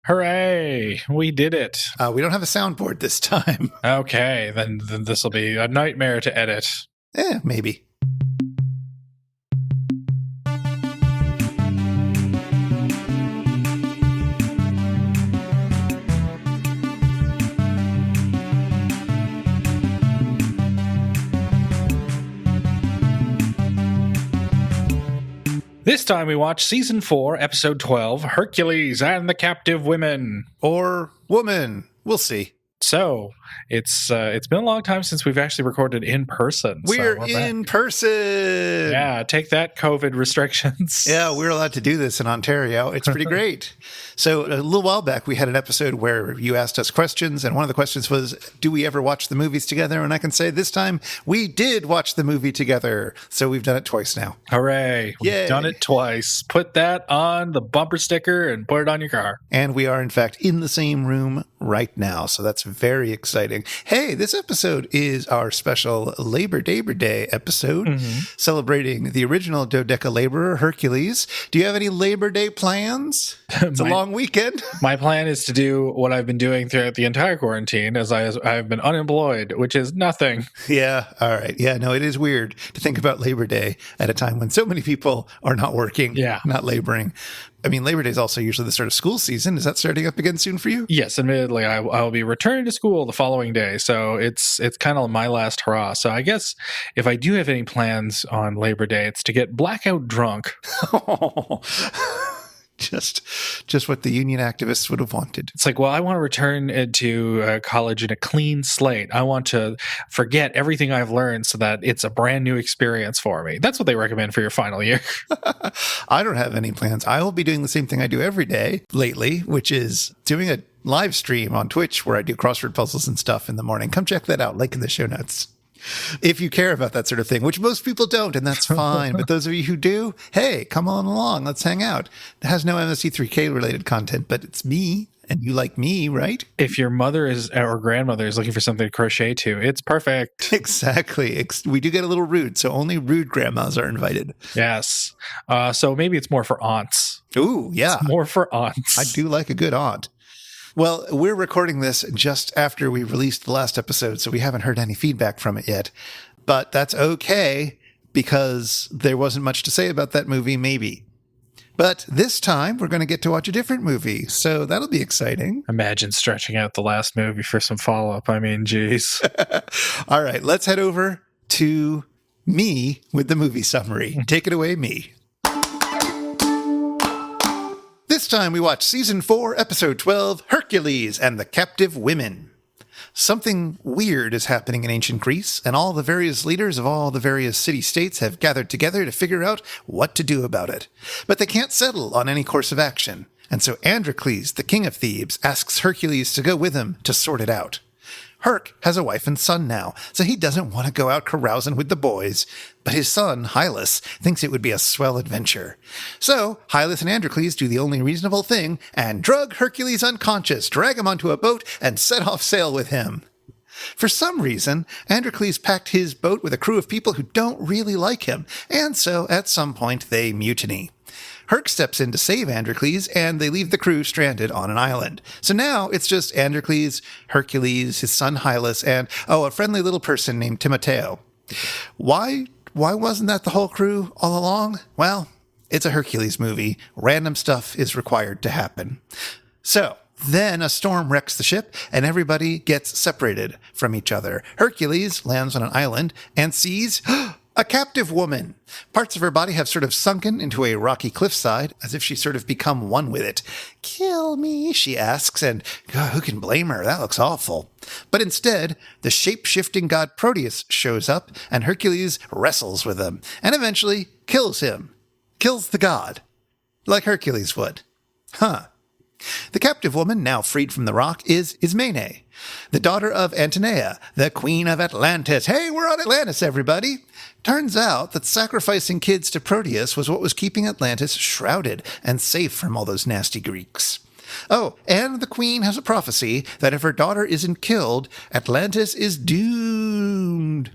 Hooray! We did it. We don't have a soundboard this time. Okay, then this will be a nightmare to edit. Maybe. This time we watch Season 4, Episode 12, Hercules and the Captive Women. Or woman. We'll see. So, it's been a long time since we've actually recorded in person. We're in person! Yeah, take that, COVID restrictions. Yeah, we're allowed to do this in Ontario. It's pretty great. So a little while back, we had an episode where you asked us questions, and one of the questions was, do we ever watch the movies together? And I can say this time, we did watch the movie together. So we've done it twice now. Hooray. We've Yay. done it twice. Put that on the bumper sticker and put it on your car. And we are, in fact, in the same room right now. So that's very exciting. Hey, this episode is our special Labor Day episode, celebrating the original dodeca laborer, Hercules. Do you have any Labor Day plans? It's a long weekend. My plan is to do what I've been doing throughout the entire quarantine, as I've been unemployed, which is nothing. Yeah, all right. Yeah, no, it is weird to think about Labor Day at a time when so many people are not working, not laboring. I mean, Labor Day is also usually the start of school season. Is that starting up again soon for you? Yes, admittedly, I will be returning to school the following day, so it's kind of my last hurrah. So I guess if I do have any plans on Labor Day, it's to get blackout drunk. Just what the union activists would have wanted. It's like, well, I want to return to college in a clean slate. I want to forget everything I've learned so that it's a brand new experience for me. That's what they recommend for your final year. I don't have any plans. I will be doing the same thing I do every day lately, which is doing a live stream on Twitch where I do crossword puzzles and stuff in the morning. Come check that out. Link in the show notes. If you care about that sort of thing, which most people don't, and that's fine. But those of you who do, hey, come on along. Let's hang out. It has no MST3K related content, but it's me, and you like me, right? If your mother or grandmother is looking for something to crochet to, it's perfect. Exactly. We do get a little rude, so only rude grandmas are invited. Yes. So maybe it's more for aunts. Ooh, yeah. It's more for aunts. I do like a good aunt. Well, we're recording this just after we released the last episode, so we haven't heard any feedback from it yet. But that's okay, because there wasn't much to say about that movie, maybe. But this time, we're going to get to watch a different movie, so that'll be exciting. Imagine stretching out the last movie for some follow-up. I mean, geez. All right, let's head over to me with the movie summary. Take it away, me. This time we watch Season 4, Episode 12, Hercules and the Captive Women. Something weird is happening in ancient Greece, and all the various leaders of all the various city-states have gathered together to figure out what to do about it. But they can't settle on any course of action, and so Androcles, the king of Thebes, asks Hercules to go with him to sort it out. Herc has a wife and son now, so he doesn't want to go out carousing with the boys. But his son, Hylas, thinks it would be a swell adventure. So, Hylas and Androcles do the only reasonable thing and drug Hercules unconscious, drag him onto a boat, and set off sail with him. For some reason, Androcles packed his boat with a crew of people who don't really like him, and so at some point they mutiny. Herc steps in to save Androcles, and they leave the crew stranded on an island. So now it's just Androcles, Hercules, his son Hylas, and, a friendly little person named Timoteo. Why wasn't that the whole crew all along? Well, it's a Hercules movie. Random stuff is required to happen. So, then a storm wrecks the ship, and everybody gets separated from each other. Hercules lands on an island and sees a captive woman. Parts of her body have sort of sunken into a rocky cliffside, as if she's sort of become one with it. "Kill me," she asks, and God, who can blame her? That looks awful. But instead, the shape-shifting god Proteus shows up, and Hercules wrestles with him, and eventually kills him. Kills the god. Like Hercules would. The captive woman, now freed from the rock, is Ismene, the daughter of Antenea, the queen of Atlantis. Hey, we're on Atlantis, everybody! Turns out that sacrificing kids to Proteus was what was keeping Atlantis shrouded and safe from all those nasty Greeks. Oh, and the queen has a prophecy that if her daughter isn't killed, Atlantis is doomed.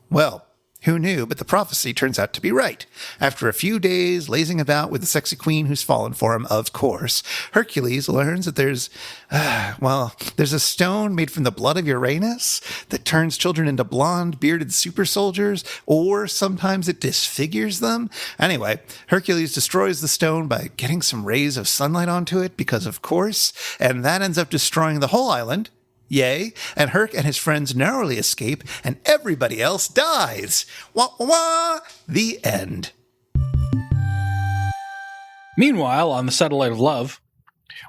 Well, Who knew? But the prophecy turns out to be right. After a few days lazing about with the sexy queen who's fallen for him, of course, Hercules learns that there's a stone made from the blood of Uranus that turns children into blonde, bearded super soldiers, or sometimes it disfigures them. Anyway, Hercules destroys the stone by getting some rays of sunlight onto it, because of course, and that ends up destroying the whole island. Yay, and Herc and his friends narrowly escape, and everybody else dies. Wah, wah, the end. Meanwhile, on the satellite of love,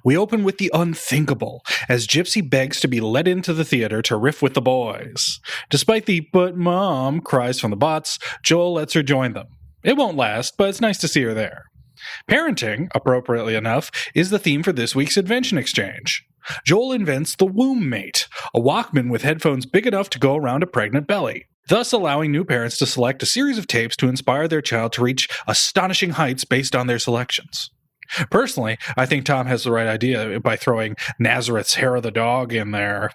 we open with the unthinkable, as Gypsy begs to be let into the theater to riff with the boys. Despite the "but mom" cries from the bots, Joel lets her join them. It won't last, but it's nice to see her there. Parenting, appropriately enough, is the theme for this week's Invention Exchange. Joel invents the Womb Mate, a Walkman with headphones big enough to go around a pregnant belly, thus allowing new parents to select a series of tapes to inspire their child to reach astonishing heights based on their selections. Personally, I think Tom has the right idea by throwing Nazareth's Hair of the Dog in there.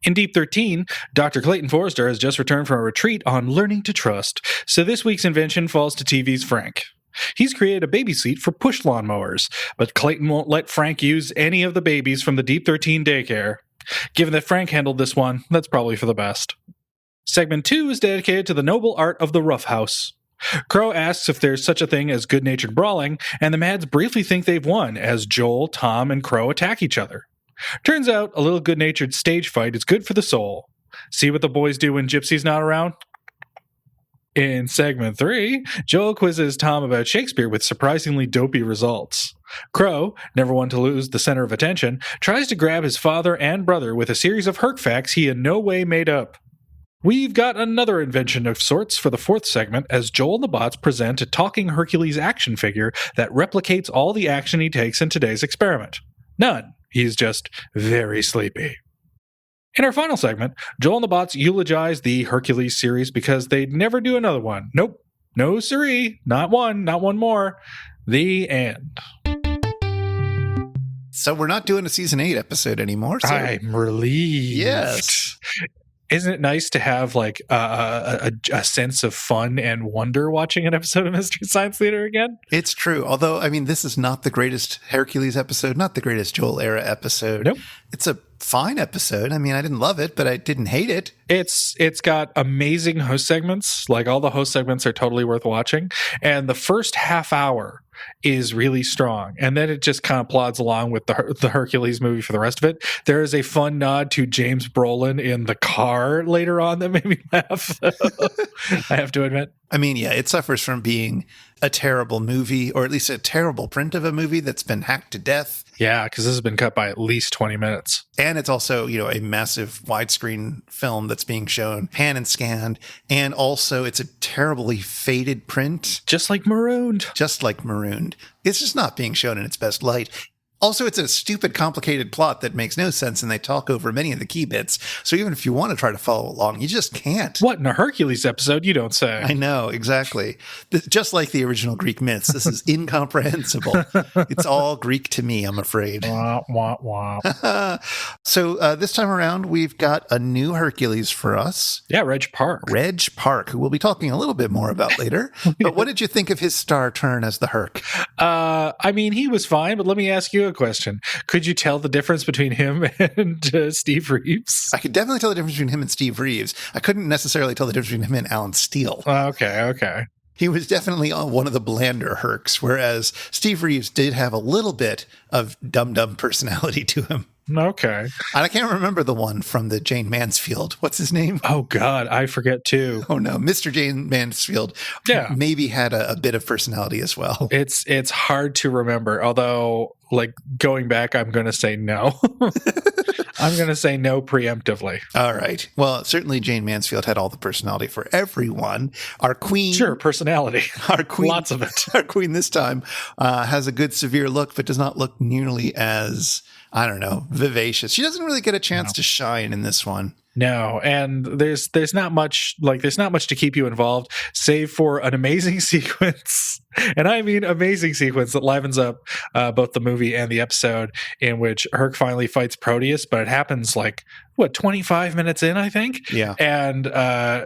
In Deep 13, Dr. Clayton Forrester has just returned from a retreat on learning to trust, so this week's invention falls to TV's Frank. He's created a baby seat for push lawnmowers, but Clayton won't let Frank use any of the babies from the Deep 13 daycare. Given that Frank handled this one, that's probably for the best. Segment 2 is dedicated to the noble art of the roughhouse. Crow asks if there's such a thing as good-natured brawling, and the Mads briefly think they've won as Joel, Tom, and Crow attack each other. Turns out a little good-natured stage fight is good for the soul. See what the boys do when Gypsy's not around? In segment 3, Joel quizzes Tom about Shakespeare with surprisingly dopey results. Crow, never one to lose the center of attention, tries to grab his father and brother with a series of Herc facts he in no way made up. We've got another invention of sorts for the 4th segment as Joel and the bots present a talking Hercules action figure that replicates all the action he takes in today's experiment. None. He's just very sleepy. In our final segment, Joel and the bots eulogize the Hercules series because they'd never do another one. Nope. No siree. Not one more. The end. So we're not doing a season 8 episode anymore. So. I'm relieved. Yes. Isn't it nice to have like a sense of fun and wonder watching an episode of Mystery Science Theater again? It's true. Although, I mean, this is not the greatest Hercules episode, not the greatest Joel era episode. Nope. It's a fine episode. I mean, I didn't love it, but I didn't hate it. It's got amazing host segments. Like all the host segments are totally worth watching. And the first half hour is really strong. And then it just kind of plods along with the Hercules movie for the rest of it. There is a fun nod to James Brolin in the car later on that made me laugh. I have to admit. I mean, yeah, it suffers from being a terrible movie, or at least a terrible print of a movie that's been hacked to death. Yeah, because this has been cut by at least 20 minutes. And it's also, a massive widescreen film that's being shown, pan and scanned. And also it's a terribly faded print. Just like Marooned. It's just not being shown in its best light. Also, it's a stupid, complicated plot that makes no sense, and they talk over many of the key bits. So even if you want to try to follow along, you just can't. What, in a Hercules episode? You don't say. I know, exactly. Just like the original Greek myths, this is incomprehensible. It's all Greek to me, I'm afraid. Wah, wah, wah. So this time around, we've got a new Hercules for us. Yeah, Reg Park, who we'll be talking a little bit more about later. But what did you think of his star turn as the Herc? I mean, he was fine, but let me ask you a question. Could you tell the difference between him and Steve Reeves? I could definitely tell the difference between him and Steve Reeves. I couldn't necessarily tell the difference between him and Alan Steele. Okay. He was definitely one of the blander Hercs, whereas Steve Reeves did have a little bit of dumb personality to him. Okay. And I can't remember the one from the Jane Mansfield. What's his name? Oh, God, I forget too. Oh, no. Mr. Jane Mansfield maybe had a bit of personality as well. It's hard to remember, although, like, going back, I'm going to say no. I'm going to say no preemptively. All right. Well, certainly Jane Mansfield had all the personality for everyone. Our queen. Sure, personality. Our queen. Lots of it. Our queen this time has a good severe look, but does not look nearly as, vivacious. She doesn't really get a chance to shine in this one. No, and there's not much to keep you involved, save for an amazing sequence, and I mean amazing sequence that livens up both the movie and the episode, in which Herc finally fights Proteus, but it happens like 25 minutes in, I think. Yeah. And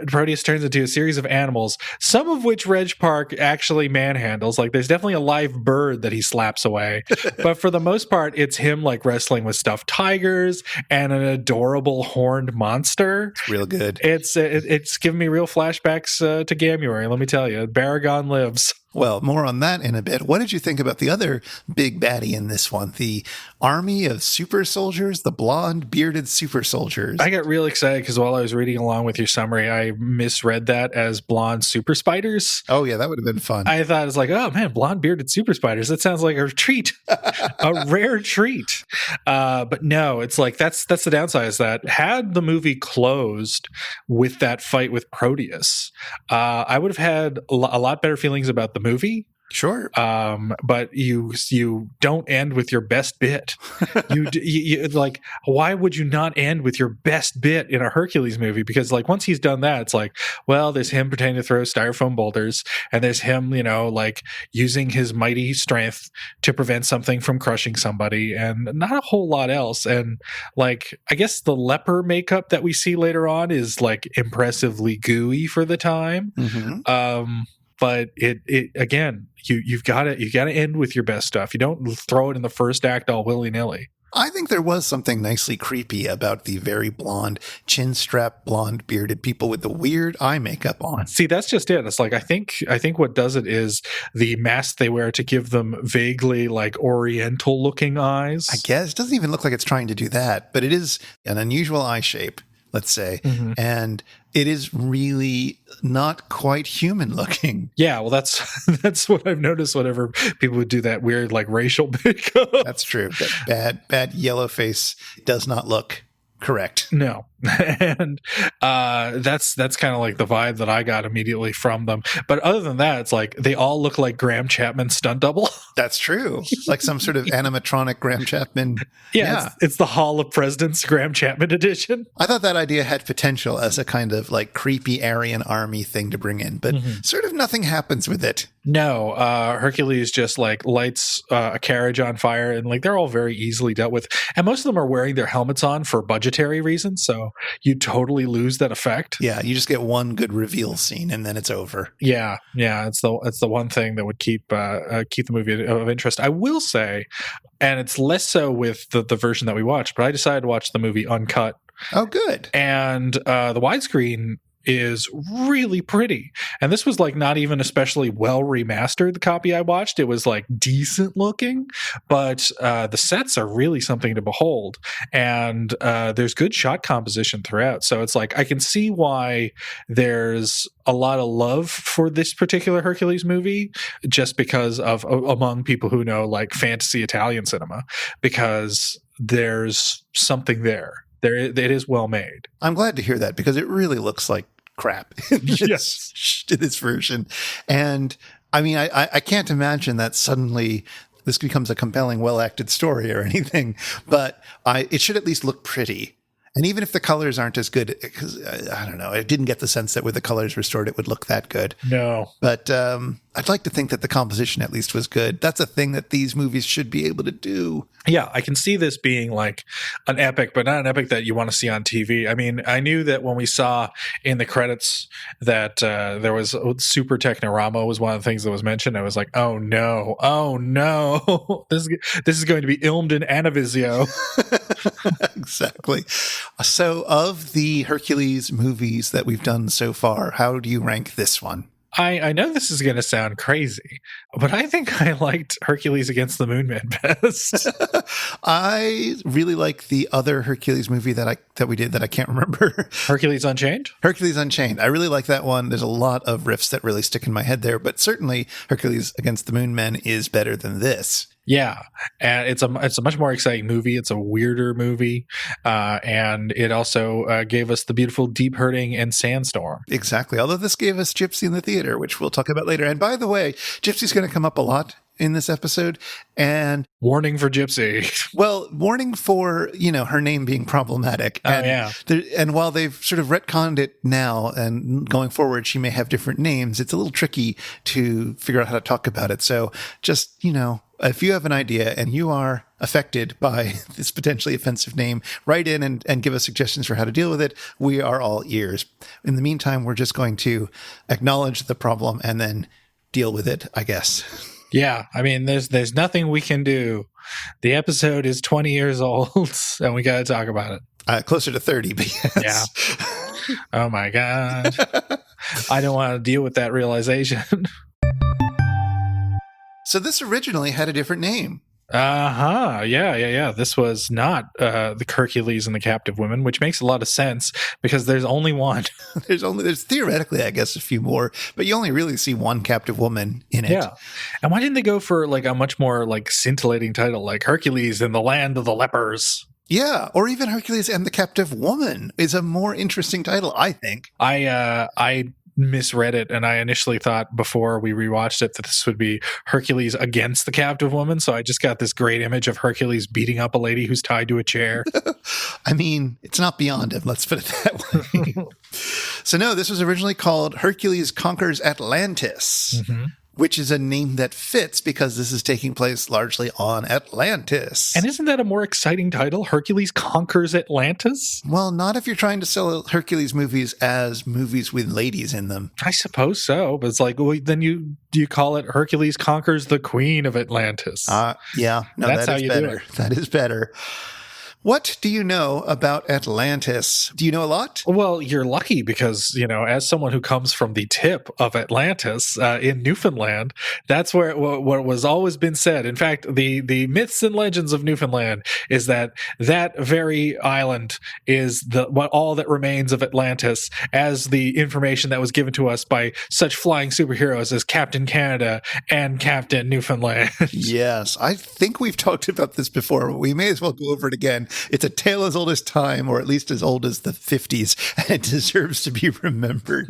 Proteus turns into a series of animals, some of which Reg Park actually manhandles. Like, there's definitely a live bird that he slaps away. But for the most part, it's him like wrestling with stuffed tigers and an adorable horned monster. It's real good. It's given me real flashbacks to Gamuary, let me tell you. Baragon lives. Well, more on that in a bit. What did you think about the other big baddie in this one? The army of super soldiers, the blonde bearded super soldiers. I got real excited because while I was reading along with your summary, I misread that as blonde super spiders. Oh, yeah, that would have been fun. I thought it was like, oh man, blonde bearded super spiders. That sounds like a treat, a rare treat. But no, it's like that's the downside is that had the movie closed with that fight with Proteus, I would have had a lot better feelings about the movie. Sure. But you don't end with your best bit. You like, why would you not end with your best bit in a Hercules movie? Because like once he's done that, it's like, well, there's him pretending to throw styrofoam boulders, and there's him, like using his mighty strength to prevent something from crushing somebody, and not a whole lot else. And like, I guess the leper makeup that we see later on is like impressively gooey for the time. Mm-hmm. But it again, you've got to end with your best stuff. You don't throw it in the first act all willy-nilly. I think there was something nicely creepy about the very blonde, chin-strap, blonde bearded people with the weird eye makeup on. See, that's just it. It's like I think what does it is the mask they wear to give them vaguely like oriental looking eyes. I guess it doesn't even look like it's trying to do that, but it is an unusual eye shape, let's say. Mm-hmm. And it is really not quite human looking. Yeah, well, that's what I've noticed whenever people would do that weird like racial makeup. That's true. That bad yellow face does not look correct. No. And that's kind of like the vibe that I got immediately from them. But other than that, it's like they all look like Graham Chapman's stunt double. That's true. Like some sort of animatronic Graham Chapman. Yeah. It's the Hall of Presidents Graham Chapman edition. I thought that idea had potential as a kind of like creepy Aryan army thing to bring in, but sort of nothing happens with it. No, Hercules just like lights a carriage on fire, and like they're all very easily dealt with. And most of them are wearing their helmets on for budgetary reasons, so you totally lose that effect. Yeah, you just get one good reveal scene and then it's over. Yeah, it's the one thing that would keep the movie of interest. I will say, and it's less so with the version that we watched, but I decided to watch the movie uncut. Oh, good. And the widescreen is really pretty, and this was like not even especially well remastered. The copy I watched, it was like decent looking, but the sets are really something to behold, and there's good shot composition throughout. So it's like I can see why there's a lot of love for this particular Hercules movie, just because of among people who know like fantasy Italian cinema, because there's something there. It is well made. I'm glad to hear that because it really looks like crap in this version. And I mean, I can't imagine that suddenly this becomes a compelling, well-acted story or anything, but it should at least look pretty. And even if the colors aren't as good, because I don't know, I didn't get the sense that with the colors restored, it would look that good. No. But I'd like to think that the composition at least was good. That's a thing that these movies should be able to do. Yeah, I can see this being like an epic, but not an epic that you want to see on TV. I mean, I knew that when we saw in the credits that there was Super Technorama was one of the things that was mentioned. I was like, oh no, this is going to be Ilmed in Anavisio. Exactly. So of the Hercules movies that we've done so far, how do you rank this one? I know this is going to sound crazy, but I think I liked Hercules Against the Moon Man best. I really like the other Hercules movie that we did that I can't remember. Hercules Unchained? Hercules Unchained. I really like that one. There's a lot of riffs that really stick in my head there, but certainly Hercules Against the Moon Men is better than this. Yeah, and it's a much more exciting movie. It's a weirder movie, and it also gave us the beautiful Deep Hurting and Sandstorm. Exactly. Although this gave us Gypsy in the theater, which we'll talk about later. And by the way, Gypsy's going to come up a lot in this episode. And warning for Gypsy. Well, warning for, her name being problematic. And, and while they've sort of retconned it now and going forward, she may have different names. It's a little tricky to figure out how to talk about it. So just, if you have an idea and you are affected by this potentially offensive name, write in and give us suggestions for how to deal with it. We are all ears. In the meantime, we're just going to acknowledge the problem and then deal with it, I guess. Yeah, I mean, there's nothing we can do. The episode is 20 years old, and we got to talk about it. Closer to 30, but yes. Yeah. Oh my God. I don't want to deal with that realization. So this originally had a different name. Yeah. This was not the Hercules and the Captive Women, which makes a lot of sense because there's only one. There's theoretically, I guess, a few more, but you only really see one captive woman in it. Yeah. And why didn't they go for like a much more like scintillating title, like Hercules in the Land of the Lepers? Yeah, or even Hercules and the Captive Woman is a more interesting title, I think. I misread it, and I initially thought before we rewatched it that this would be Hercules against the Captive Woman, so I just got this great image of Hercules beating up a lady who's tied to a chair. I mean, it's not beyond him, let's put it that way. So no, this was originally called Hercules Conquers Atlantis. Mm-hmm. Which is a name that fits because this is taking place largely on Atlantis. And isn't that a more exciting title? Hercules Conquers Atlantis? Well, not if you're trying to sell Hercules movies as movies with ladies in them. I suppose so, but it's like, well, then do you call it Hercules Conquers the Queen of Atlantis? Yeah. No, that's how is you better. do it. That is better. What do you know about Atlantis? Do you know a lot? Well, you're lucky because, as someone who comes from the tip of Atlantis in Newfoundland, that's where what was always been said. In fact, the myths and legends of Newfoundland is that very island is all that remains of Atlantis, as the information that was given to us by such flying superheroes as Captain Canada and Captain Newfoundland. Yes, I think we've talked about this before, but we may as well go over it again. It's a tale as old as time, or at least as old as the 50s, and it deserves to be remembered.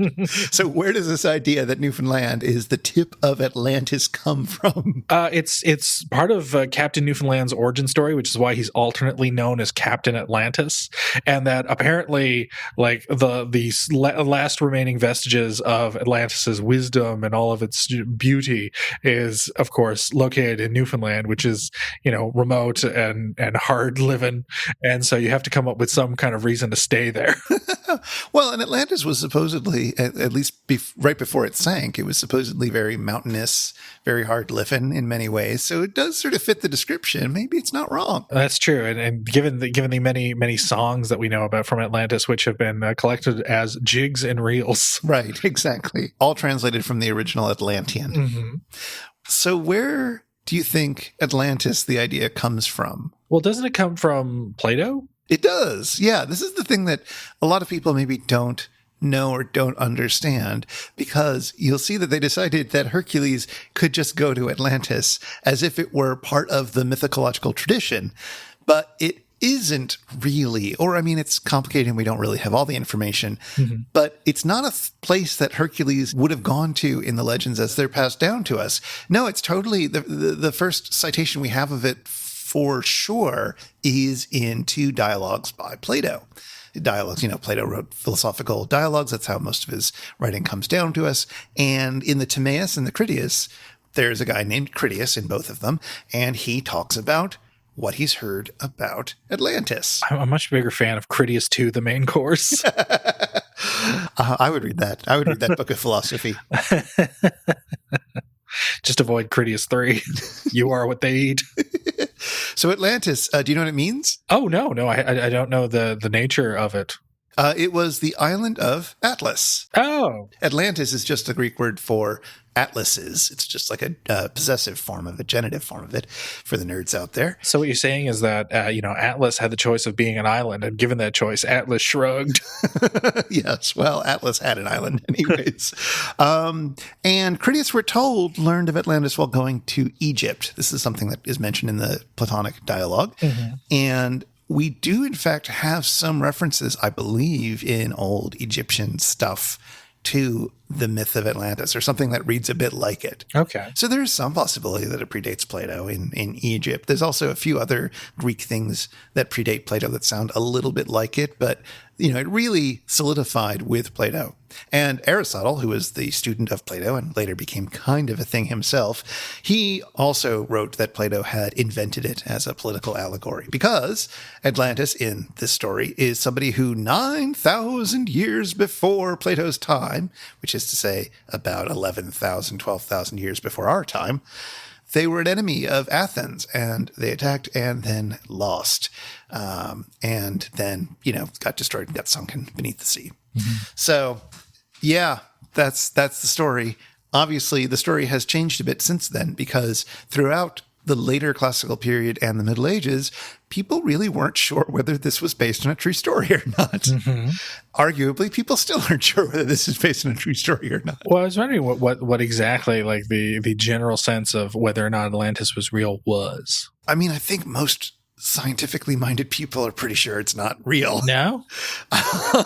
So where does this idea that Newfoundland is the tip of Atlantis come from? It's part of Captain Newfoundland's origin story, which is why he's alternately known as Captain Atlantis, and that apparently, like the last remaining vestiges of Atlantis's wisdom and all of its beauty is, of course, located in Newfoundland, which is remote and hard living. And so you have to come up with some kind of reason to stay there. Well, and Atlantis was supposedly, at least right before it sank, it was supposedly very mountainous, very hard living in many ways. So it does sort of fit the description. Maybe it's not wrong. That's true. And given the many songs that we know about from Atlantis, which have been collected as jigs and reels. Right, exactly. All translated from the original Atlantean. Mm-hmm. So where do you think Atlantis, the idea, comes from? Well, doesn't it come from Plato? It does. Yeah. This is the thing that a lot of people maybe don't know or don't understand, because you'll see that they decided that Hercules could just go to Atlantis as if it were part of the mythological tradition, but it isn't really, or I mean, it's complicated and we don't really have all the information, but it's not a place that Hercules would have gone to in the legends as they're passed down to us. No, it's totally the first citation we have of it for sure is in two dialogues by Plato. Dialogues, Plato wrote philosophical dialogues. That's how most of his writing comes down to us. And in the Timaeus and the Critias, there's a guy named Critias in both of them, and he talks about what he's heard about Atlantis. I'm a much bigger fan of Critias 2, the main course. I would read that. I would read that book of philosophy. Just avoid Critias 3. You are what they eat. So Atlantis, do you know what it means? Oh, no, I don't know the nature of it. It was the island of Atlas. Oh. Atlantis is just the Greek word for atlases. It's just like a possessive form of a genitive form of it for the nerds out there. So what you're saying is that, Atlas had the choice of being an island, and given that choice, Atlas shrugged. Yes, well, Atlas had an island anyways. And Critias, we're told, learned of Atlantis while going to Egypt. This is something that is mentioned in the Platonic dialogue. Mm-hmm. And we do, in fact, have some references, I believe, in old Egyptian stuff to the myth of Atlantis, or something that reads a bit like it. Okay. So there's some possibility that it predates Plato in Egypt. There's also a few other Greek things that predate Plato that sound a little bit like it, but it really solidified with Plato. And Aristotle, who was the student of Plato and later became kind of a thing himself, he also wrote that Plato had invented it as a political allegory, because Atlantis in this story is somebody who 9,000 years before Plato's time, which is to say about 11,000, 12,000 years before our time, they were an enemy of Athens, and they attacked and then lost. And then, got destroyed and got sunken beneath the sea. Mm-hmm. So, yeah, that's the story. Obviously, the story has changed a bit since then, because throughout the later classical period and the Middle Ages, people really weren't sure whether this was based on a true story or not. Mm-hmm. Arguably, people still aren't sure whether this is based on a true story or not. Well, I was wondering what exactly, like, the general sense of whether or not Atlantis was real was. I mean, I think most scientifically minded people are pretty sure it's not real. No?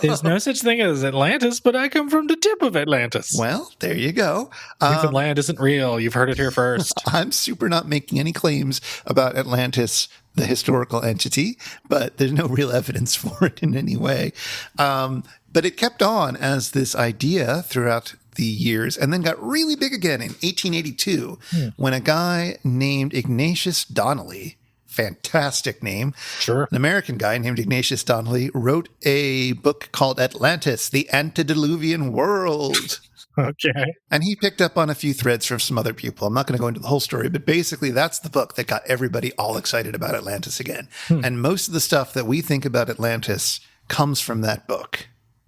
There's no such thing as Atlantis, but I come from the tip of Atlantis. Well, there you go. Newfoundland isn't real. You've heard it here first. I'm super not making any claims about Atlantis, the historical entity, but there's no real evidence for it in any way. But it kept on as this idea throughout the years, and then got really big again in 1882 when a guy named Ignatius Donnelly, fantastic name. Sure. An American guy named Ignatius Donnelly wrote a book called Atlantis, the Antediluvian World. Okay. And he picked up on a few threads from some other people. I'm not going to go into the whole story, but basically that's the book that got everybody all excited about Atlantis again. And most of the stuff that we think about Atlantis comes from that book.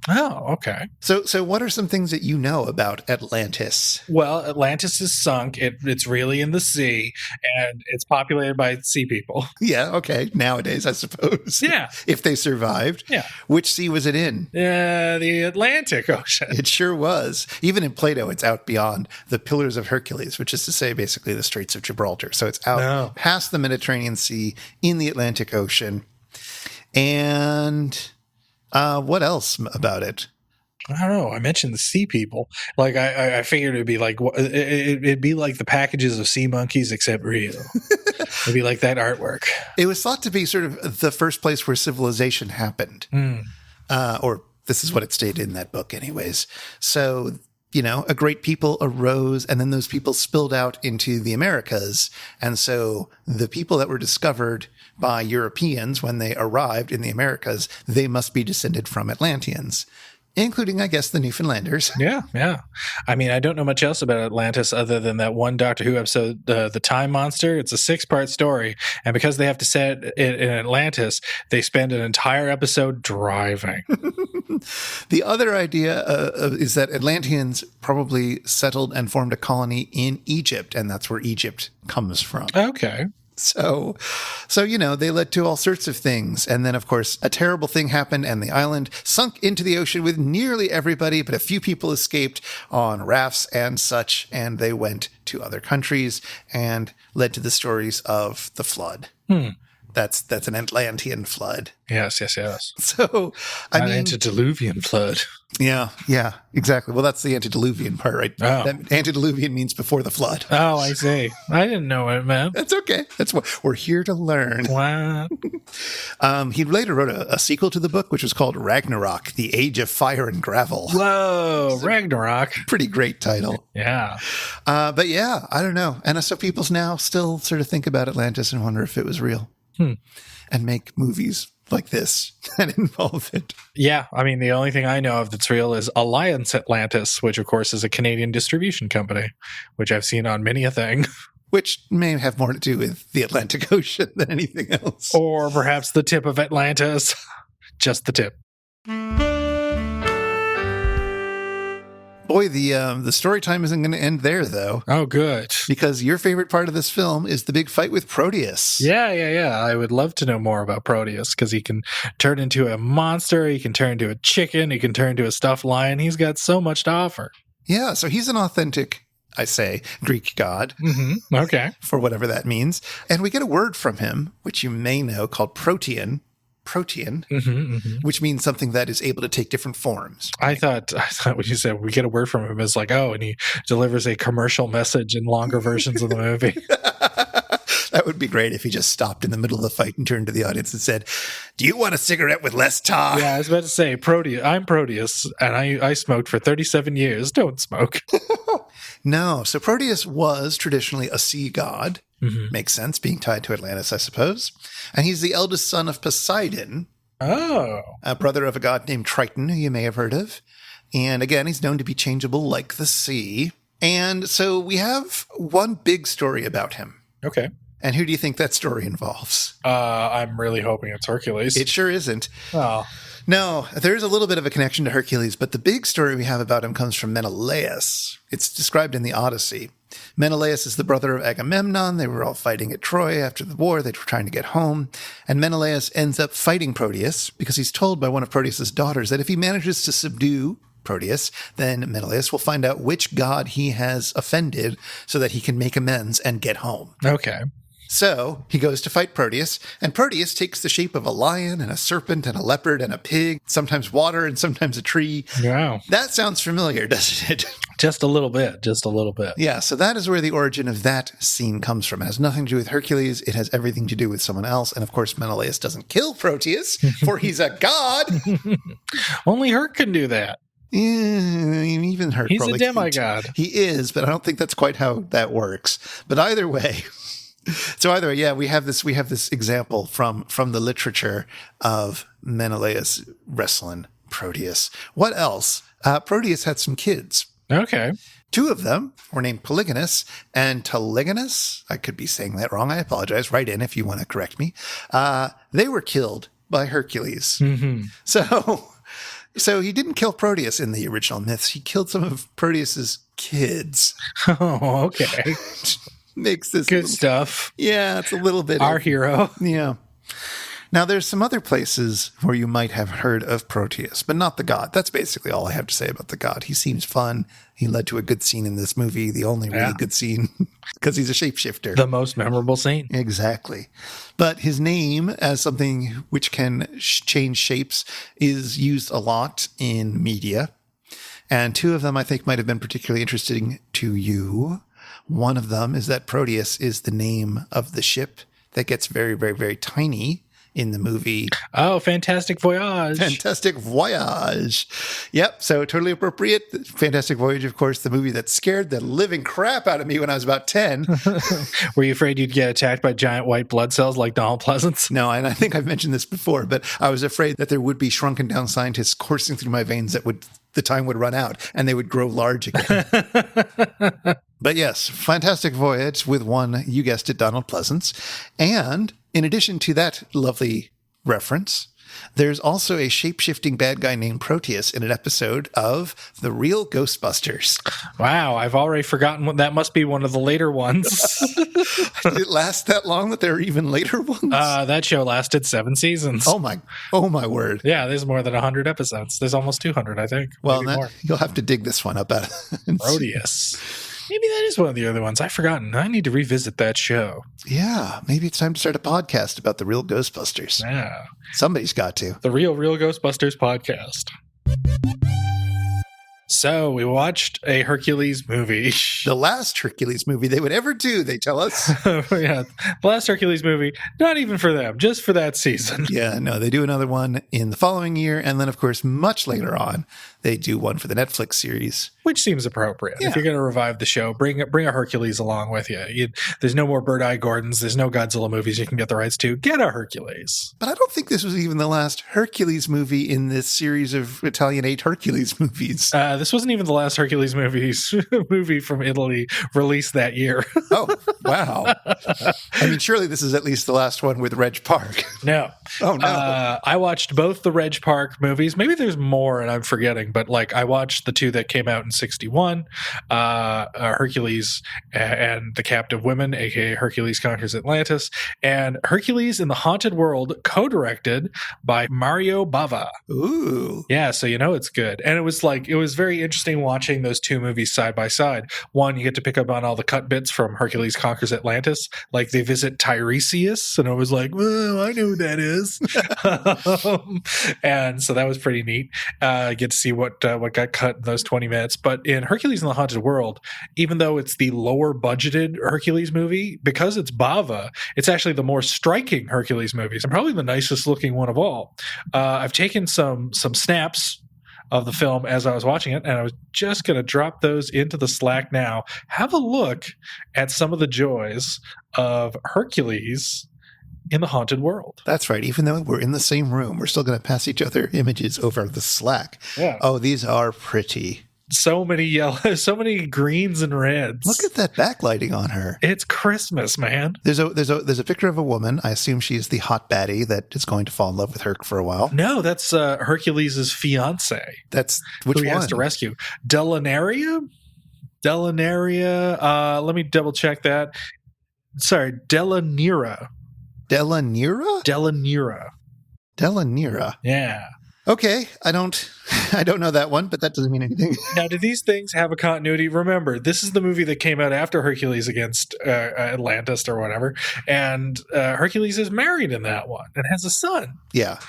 Oh, okay. So what are some things that you know about Atlantis? Well, Atlantis is sunk. It's really in the sea, and it's populated by sea people. Yeah, okay. Nowadays, I suppose. Yeah. If they survived. Yeah. Which sea was it in? The Atlantic Ocean. It sure was. Even in Plato, it's out beyond the Pillars of Hercules, which is to say basically the Straits of Gibraltar. So it's out past the Mediterranean Sea in the Atlantic Ocean. And what else about it? I don't know. I mentioned the sea people. Like I figured it'd be like it'd be like the packages of sea monkeys, except real. It'd be like that artwork. It was thought to be sort of the first place where civilization happened, or this is what it stated in that book, anyways. So a great people arose, and then those people spilled out into the Americas, and so the people that were discovered by Europeans when they arrived in the Americas, they must be descended from Atlanteans, including, I guess, the Newfoundlanders. Yeah. I mean, I don't know much else about Atlantis other than that one Doctor Who episode, The Time Monster. It's a 6-part story, and because they have to set it in Atlantis, they spend an entire episode driving. The other idea is that Atlanteans probably settled and formed a colony in Egypt, and that's where Egypt comes from. Okay. So, they led to all sorts of things. And then, of course, a terrible thing happened and the island sunk into the ocean with nearly everybody, but a few people escaped on rafts and such, and they went to other countries and led to the stories of the flood. That's an Atlantean flood. Yes. So, An antediluvian flood. Yeah, exactly. Well, that's the antediluvian part, right? Oh. That antediluvian means before the flood. Oh, I see. I didn't know what it meant. That's okay. That's what we're here to learn. Wow. He later wrote a sequel to the book, which was called Ragnarok, The Age of Fire and Gravel. Whoa, Ragnarok. Pretty great title. Yeah. But yeah, I don't know. And so people now still sort of think about Atlantis and wonder if it was real. And make movies like this and involve it. Yeah. I mean, the only thing I know of that's real is Alliance Atlantis, which, of course, is a Canadian distribution company, which I've seen on many a thing. Which may have more to do with the Atlantic Ocean than anything else. Or perhaps the tip of Atlantis. Just the tip. Boy, the story time isn't going to end there, though. Oh, good. Because your favorite part of this film is the big fight with Proteus. Yeah. I would love to know more about Proteus, because he can turn into a monster, he can turn into a chicken, he can turn into a stuffed lion. He's got so much to offer. Yeah, so he's an authentic, I say, Greek god. Mm-hmm. Okay. For whatever that means. And we get a word from him, which you may know, called protean. protean, Mm-hmm. which means something that is able to take different forms. I thought when you said we get a word from him, it's like, oh, and he delivers a commercial message in longer versions of the movie. That would be great if he just stopped in the middle of the fight and turned to the audience and said, "Do you want a cigarette with less tar?" Yeah, I was about to say, Proteus. I'm Proteus, and I smoked for 37 years. Don't smoke. No. So Proteus was traditionally a sea god. Mm-hmm. Makes sense, being tied to Atlantis, I suppose. And he's the eldest son of Poseidon, Oh. a brother of a god named Triton, who you may have heard of. And again, he's known to be changeable like the sea. And so we have one big story about him. Okay. And who do you think that story involves? I'm really hoping it's Hercules. It sure isn't. Oh. No, there's a little bit of a connection to Hercules, but the big story we have about him comes from Menelaus. It's described in the Odyssey. Menelaus is the brother of Agamemnon. They were all fighting at Troy after the war. They were trying to get home. And Menelaus ends up fighting Proteus because he's told by one of Proteus's daughters that if he manages to subdue Proteus, then Menelaus will find out which god he has offended so that he can make amends and get home. Okay. So he goes to fight Proteus, and Proteus takes the shape of a lion and a serpent and a leopard and a pig, sometimes water and sometimes a tree. Wow. That sounds familiar, doesn't it? Just a little bit. Just a little bit. Yeah, so that is where the origin of that scene comes from. It has nothing to do with Hercules. It has everything to do with someone else. And of course, Menelaus doesn't kill Proteus, for he's a god. Only Herc can do that. Even Herc. He's a demigod. He is, but I don't think that's quite how that works. But either way... So either way, yeah, we have this example from the literature of Menelaus wrestling Proteus. What else? Proteus had some kids. Okay. 2 of them were named Polygonus and Telegonus. I could be saying that wrong. I apologize. Write in if you want to correct me. They were killed by Hercules. Mm-hmm. So he didn't kill Proteus in the original myths. He killed some of Proteus's kids. Oh, okay. Makes this good stuff. Yeah, it's a little bit our hero. Yeah. Now, there's some other places where you might have heard of Proteus, but not the god. That's basically all I have to say about the god. He seems fun. He led to a good scene in this movie, the only really good scene, because he's a shapeshifter. The most memorable scene. Exactly. But his name as something which can change shapes is used a lot in media. And 2 of them I think might have been particularly interesting to you. One of them is that Proteus is the name of the ship that gets very, very, very tiny in the movie. Oh, Fantastic Voyage. Fantastic Voyage. Yep. So totally appropriate. Fantastic Voyage, of course, the movie that scared the living crap out of me when I was about 10. Were you afraid you'd get attacked by giant white blood cells like Donald Pleasance? No, and I think I've mentioned this before, but I was afraid that there would be shrunken down scientists coursing through my veins that the time would run out and they would grow large again. But yes, Fantastic Voyage with one, you guessed it, Donald Pleasance. And in addition to that lovely reference, there's also a shape-shifting bad guy named Proteus in an episode of The Real Ghostbusters. Wow, I've already forgotten what that must be one of the later ones. Did it last that long that there are even later ones? That show lasted 7 seasons. Oh my word. Yeah, there's more than 100 episodes. There's almost 200, I think. Well, you'll have to dig this one up out. Proteus. Maybe that is one of the other ones. I've forgotten. I need to revisit that show. Yeah, maybe it's time to start a podcast about the real Ghostbusters. Yeah. Somebody's got to. The Real Ghostbusters podcast. So we watched a Hercules movie. The last Hercules movie they would ever do, they tell us. Yeah, the last Hercules movie, not even for them, just for that season. Yeah, no, they do another one in the following year. And then, of course, much later on, they do one for the Netflix series. Which seems appropriate. Yeah. If you're going to revive the show, bring a Hercules along with you. There's no more Bird Eye Gordons. There's no Godzilla movies you can get the rights to. Get a Hercules. But I don't think this was even the last Hercules movie in this series of Italian 8 Hercules movies. This wasn't even the last Hercules movie from Italy released that year. Oh, wow. I mean, surely this is at least the last one with Reg Park. No. Oh, no. I watched both the Reg Park movies. Maybe there's more and I'm forgetting, but like I watched the two that came out in 61, Hercules and the Captive Women, aka Hercules Conquers Atlantis, and Hercules in the Haunted World, co-directed by Mario Bava. Ooh. Yeah, so you know it's good. And it was very interesting watching those two movies side by side. One, you get to pick up on all the cut bits from Hercules Conquers Atlantis. Like they visit Tiresias, and I was like, well, I know who that is. And so that was pretty neat. Get to see what got cut in those 20 minutes. But in Hercules in the Haunted World, even though it's the lower budgeted Hercules movie, because it's Bava, it's actually the more striking Hercules movies and probably the nicest looking one of all. I've taken some snaps of the film as I was watching it, and I was just going to drop those into the Slack now. Have a look at some of the joys of Hercules in the Haunted World. That's right. Even though we're in the same room, we're still going to pass each other images over the Slack. Yeah. Oh, these are pretty. So many yellow, so many greens and reds. Look at that backlighting on her. It's Christmas, man. There's a picture of a woman. I assume she's the hot baddie that is going to fall in love with Herc for a while. No, that's Hercules' fiance. That's which who one? He has to rescue. Delaneria. Let me double check that. Sorry, Delanira. Delanira? Delanira. Yeah. Okay, I don't know that one, but that doesn't mean anything. Now, do these things have a continuity? Remember, this is the movie that came out after Hercules against Atlantis or whatever, and Hercules is married in that one and has a son. Yeah.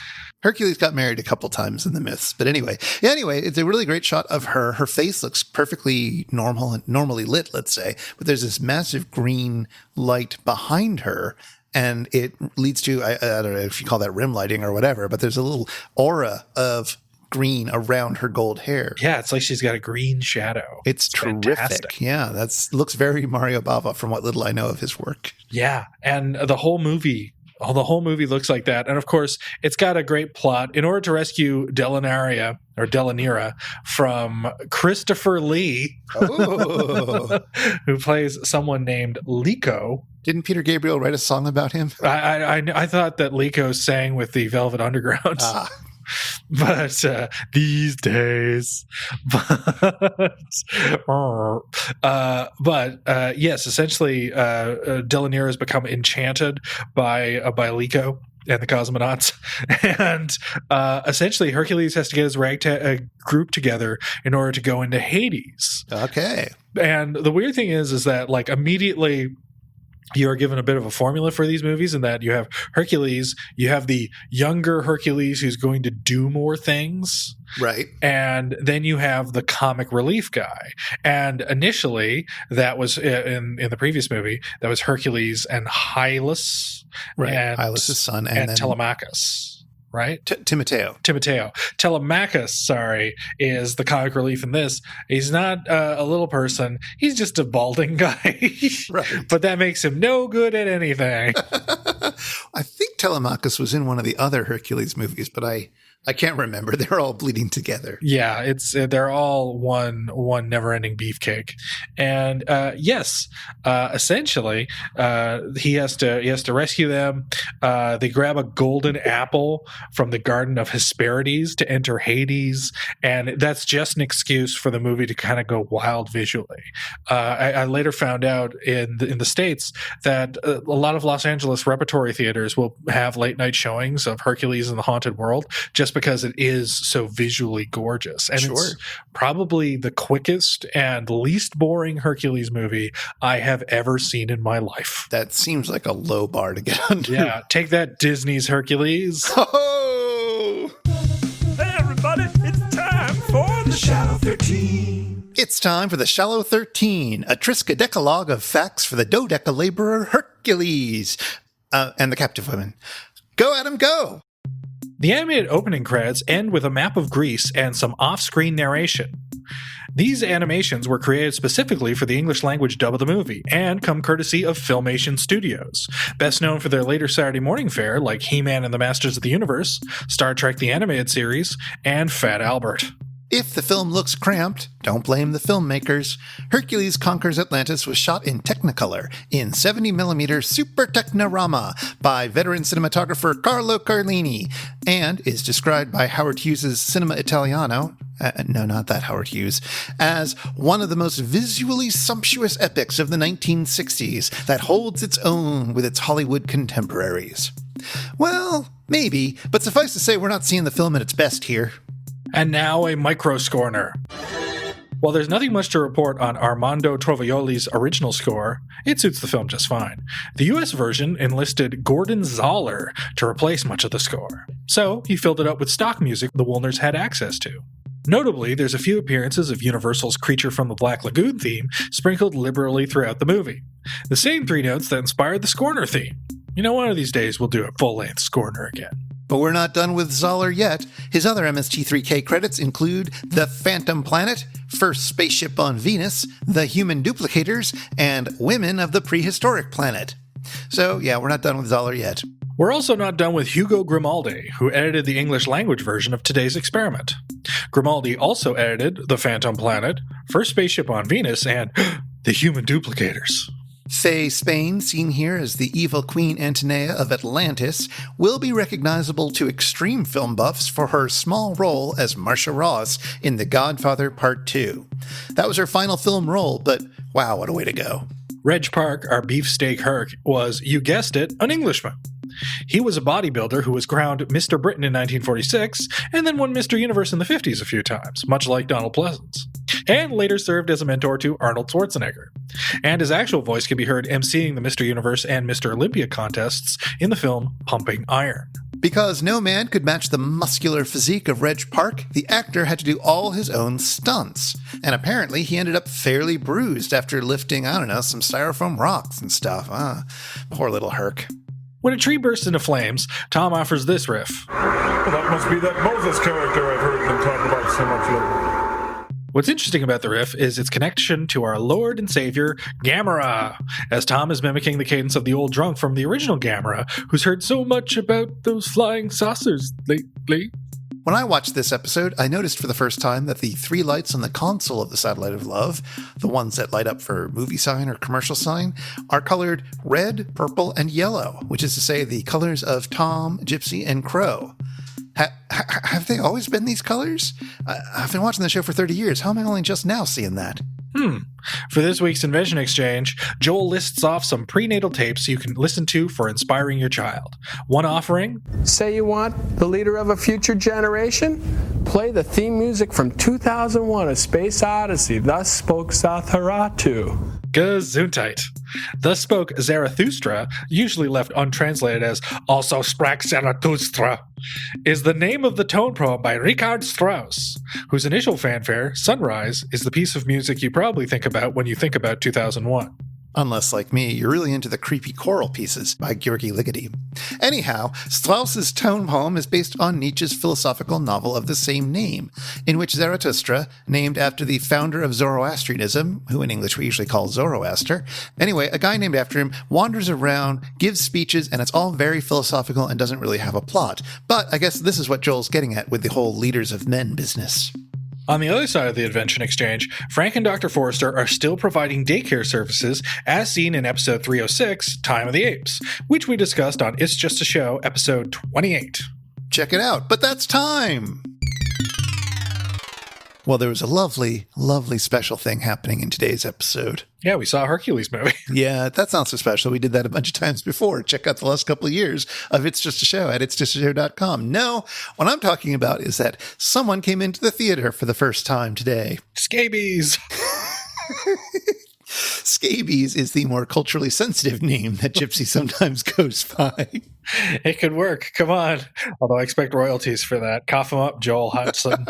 Hercules got married a couple times in the myths, but anyway, it's a really great shot of her. Her face looks perfectly normal and normally lit, let's say, but there's this massive green light behind her. And it leads to, I don't know if you call that rim lighting or whatever, but there's a little aura of green around her gold hair. Yeah, it's like she's got a green shadow. It's terrific. Fantastic. Yeah, looks very Mario Bava from what little I know of his work. Yeah, and the whole movie looks like that. And of course, it's got a great plot. In order to rescue Delanira from Christopher Lee, who plays someone named Lico. Didn't Peter Gabriel write a song about him? I thought that Lico sang with the Velvet Underground. But these days, yes, essentially, Delanira has become enchanted by Lico and the cosmonauts, and essentially Hercules has to get his ragtag group together in order to go into Hades. Okay, and the weird thing is that like immediately, you are given a bit of a formula for these movies in that you have Hercules, you have the younger Hercules who's going to do more things. Right. And then you have the comic relief guy. And initially, that was in the previous movie, that was Hercules and Hylas. Right. And, Hylas' son. And then Telemachus. Right? Timoteo. Telemachus, is the comic relief in this. He's not a little person. He's just a balding guy. Right. But that makes him no good at anything. I think Telemachus was in one of the other Hercules movies, but I can't remember. They're all bleeding together. Yeah, they're all one never-ending beefcake. And essentially, he has to rescue them. They grab a golden apple from the Garden of Hesperides to enter Hades, and that's just an excuse for the movie to kind of go wild visually. I later found out in the States that a lot of Los Angeles repertory theaters will have late-night showings of Hercules in the Haunted World just because it is so visually gorgeous. And It's probably the quickest and least boring Hercules movie I have ever seen in my life. That seems like a low bar to get under. Yeah, take that, Disney's Hercules. Oh! Hey everybody, it's time for the Shallow 13. It's time for the Shallow 13, a Triskaidecalogue of facts for the dodeca laborer Hercules and the captive women. Go, Adam, go! The animated opening credits end with a map of Greece and some off-screen narration. These animations were created specifically for the English language dub of the movie and come courtesy of Filmation Studios, best known for their later Saturday morning fare like He-Man and the Masters of the Universe, Star Trek the Animated Series, and Fat Albert. If the film looks cramped, don't blame the filmmakers. Hercules Conquers Atlantis was shot in Technicolor in 70mm Super Technorama by veteran cinematographer Carlo Carlini and is described by Howard Hughes' Cinema Italiano no, not that Howard Hughes, as one of the most visually sumptuous epics of the 1960s that holds its own with its Hollywood contemporaries. Well, maybe, but suffice to say we're not seeing the film at its best here. And now a micro-scorner. While there's nothing much to report on Armando Trovaioli's original score, it suits the film just fine. The US version enlisted Gordon Zoller to replace much of the score, so he filled it up with stock music the Woolners had access to. Notably, there's a few appearances of Universal's Creature from the Black Lagoon theme sprinkled liberally throughout the movie. The same 3 notes that inspired the Scorner theme. You know, one of these days we'll do a full-length Scorner again. But we're not done with Zoller yet. His other MST3K credits include The Phantom Planet, First Spaceship on Venus, The Human Duplicators, and Women of the Prehistoric Planet. So, yeah, we're not done with Zoller yet. We're also not done with Hugo Grimaldi, who edited the English language version of Today's Experiment. Grimaldi also edited The Phantom Planet, First Spaceship on Venus, and The Human Duplicators. Faye Spain, seen here as the evil Queen Antonia of Atlantis, will be recognizable to extreme film buffs for her small role as Marcia Ross in The Godfather Part 2. That was her final film role, but wow, what a way to go. Reg Park, our beefsteak Herc, was, you guessed it, an Englishman. He was a bodybuilder who was crowned Mr. Britain in 1946 and then won Mr. Universe in the 50s a few times, much like Donald Pleasance, and later served as a mentor to Arnold Schwarzenegger. And his actual voice can be heard emceeing the Mr. Universe and Mr. Olympia contests in the film Pumping Iron. Because no man could match the muscular physique of Reg Park, the actor had to do all his own stunts. And apparently he ended up fairly bruised after lifting, some styrofoam rocks and stuff. Poor little Herc. When a tree bursts into flames, Tom offers this riff. Well, that must be that Moses character I've heard them talk about so much lately. What's interesting about the riff is its connection to our Lord and Savior, Gamera, as Tom is mimicking the cadence of the old drunk from the original Gamera, who's heard so much about those flying saucers lately. When I watched this episode, I noticed for the first time that the 3 lights on the console of the Satellite of Love, the ones that light up for movie sign or commercial sign, are colored red, purple, and yellow, which is to say the colors of Tom, Gypsy, and Crow. Have they always been these colors? I've been watching the show for 30 years. How am I only just now seeing that? For this week's Invention Exchange, Joel lists off some prenatal tapes you can listen to for inspiring your child. One offering, say you want the leader of a future generation? Play the theme music from 2001, A Space Odyssey, Thus Spoke Zatharatu. Gesundheit. Thus Spoke Zarathustra, usually left untranslated as Also Sprach Zarathustra, is the name of the tone poem by Richard Strauss, whose initial fanfare, Sunrise, is the piece of music you probably think about when you think about 2001. Unless, like me, you're really into the creepy choral pieces by Georgi Ligeti. Anyhow, Strauss's tone poem is based on Nietzsche's philosophical novel of the same name, in which Zarathustra, named after the founder of Zoroastrianism, who in English we usually call Zoroaster, anyway, a guy named after him wanders around, gives speeches, and it's all very philosophical and doesn't really have a plot. But I guess this is what Joel's getting at with the whole leaders of men business. On the other side of the Invention Exchange, Frank and Dr. Forrester are still providing daycare services as seen in episode 306, Time of the Apes, which we discussed on It's Just a Show, episode 28. Check it out, but that's time! Well, there was a lovely, lovely special thing happening in today's episode. Yeah, we saw a Hercules movie. Yeah, that's not so special. We did that a bunch of times before. Check out the last couple of years of It's Just a Show at itsjustashow.com. No, what I'm talking about is that someone came into the theater for the first time today. Scabies! Scabies is the more culturally sensitive name that Gypsy sometimes goes by. It could work. Come on. Although I expect royalties for that. Cough him up, Joel Hudson.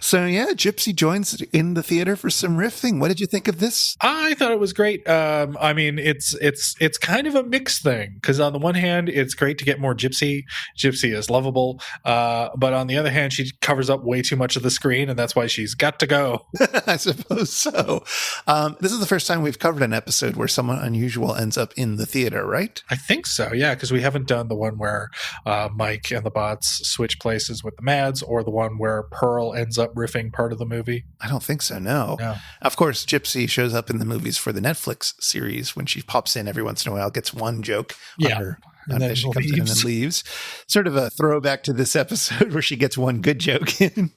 So yeah, Gypsy joins in the theater for some riffing. What did you think of this? I thought it was great. I mean, it's kind of a mixed thing because on the one hand, it's great to get more Gypsy. Gypsy is lovable, but on the other hand, she covers up way too much of the screen, and that's why she's got to go. I suppose so. This is the first time we've covered an episode where someone unusual ends up in the theater, right? I think so. Yeah, because we haven't done the one where Mike and the bots switch places with the Mads, or the one where Pearl ends up riffing part of the movie. I don't think so, no. Of course, Gypsy shows up in the movies for the Netflix series when she pops in every once in a while, gets one joke on her. And then she comes in and then leaves. Sort of a throwback to this episode where she gets one good joke in.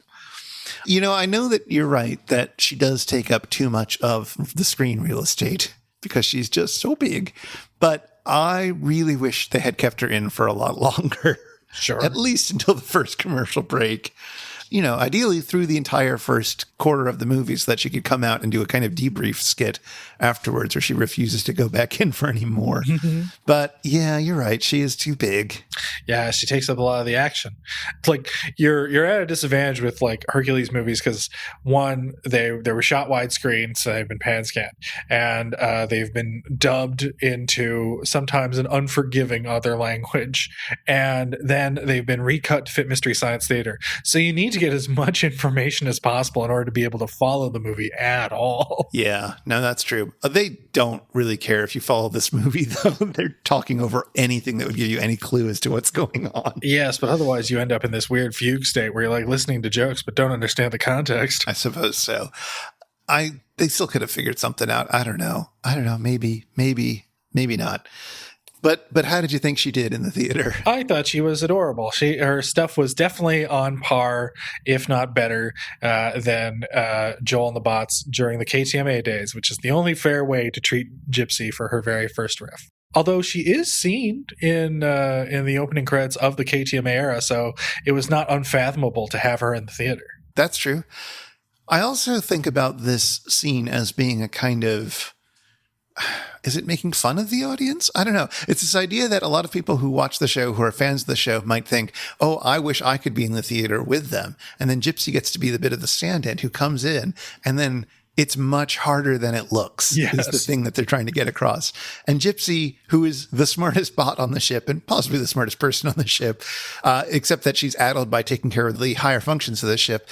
I know that you're right that she does take up too much of the screen real estate because she's just so big. But I really wish they had kept her in for a lot longer. Sure. At least until the first commercial break. Ideally through the entire first quarter of the movie so that she could come out and do a kind of debrief skit afterwards where she refuses to go back in for any more. But yeah, you're right. She is too big. Yeah, she takes up a lot of the action. It's like you're at a disadvantage with like Hercules movies because one, they were shot widescreen, so they've been pan scanned, and they've been dubbed into sometimes an unforgiving other language, and then they've been recut to fit Mystery Science Theater. So you need to get as much information as possible in order to be able to follow the movie at all. Yeah, no, that's true. They don't really care if you follow this movie, though. They're talking over anything that would give you any clue as to what's going on. Yes, but otherwise you end up in this weird fugue state where you're like listening to jokes but don't understand the context. I suppose so. They still could have figured something out. I don't know. Maybe not. But how did you think she did in the theater? I thought she was adorable. Her stuff was definitely on par, if not better, than Joel and the Bots during the KTMA days, which is the only fair way to treat Gypsy for her very first riff. Although she is seen in the opening credits of the KTMA era, so it was not unfathomable to have her in the theater. That's true. I also think about this scene as being a kind of... Is it making fun of the audience? I don't know. It's this idea that a lot of people who watch the show, who are fans of the show, might think, oh, I wish I could be in the theater with them. And then Gypsy gets to be the bit of the stand-in who comes in, and then it's much harder than it looks, is the thing that they're trying to get across. And Gypsy, who is the smartest bot on the ship and possibly the smartest person on the ship, except that she's addled by taking care of the higher functions of the ship.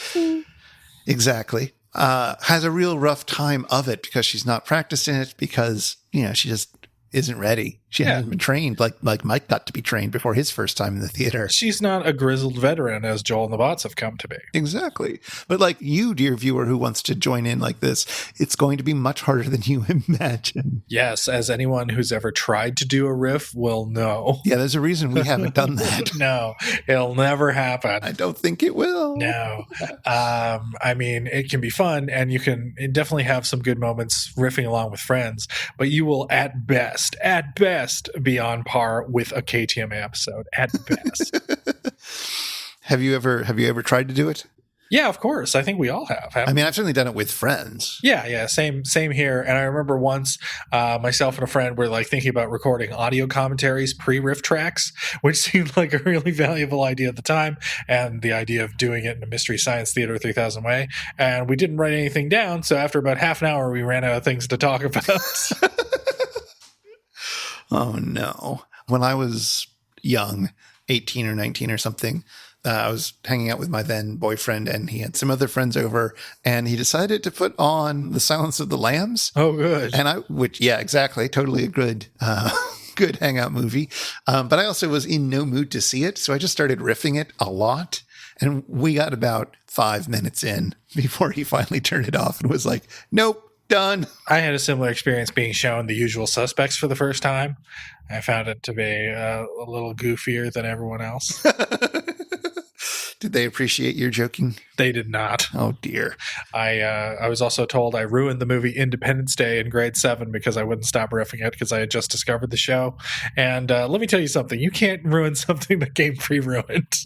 Exactly. Has a real rough time of it because she's not practicing it because, she just isn't ready. She hasn't been trained like Mike got to be trained before his first time in the theater. She's not a grizzled veteran as Joel and the Bots have come to be. Exactly. But like you, dear viewer, who wants to join in like this, it's going to be much harder than you imagine. Yes, as anyone who's ever tried to do a riff will know. Yeah, there's a reason we haven't done that. No, it'll never happen. I don't think it will. No. I mean, it can be fun, and you can definitely have some good moments riffing along with friends, but you will at best, be on par with a KTMA episode at best. Have you ever tried to do it? Yeah, of course. I think we all have. I mean, I've certainly done it with friends. Yeah. Same here. And I remember once myself and a friend were like thinking about recording audio commentaries, pre-riff tracks, which seemed like a really valuable idea at the time. And the idea of doing it in a Mystery Science Theater 3000 way. And we didn't write anything down. So after about half an hour, we ran out of things to talk about. Oh, no. When I was young, 18 or 19 or something, I was hanging out with my then boyfriend, and he had some other friends over, and he decided to put on The Silence of the Lambs. Oh, good. And yeah, exactly. Totally a good hangout movie. But I also was in no mood to see it, so I just started riffing it a lot. And we got about 5 minutes in before he finally turned it off and was like, nope. Done. I had a similar experience being shown The Usual Suspects for the first time. I found it to be a little goofier than everyone else. Did they appreciate your joking? They did not. Oh, dear. I was also told I ruined the movie Independence Day in grade 7 because I wouldn't stop riffing it because I had just discovered the show. And let me tell you something. You can't ruin something that came pre-ruined.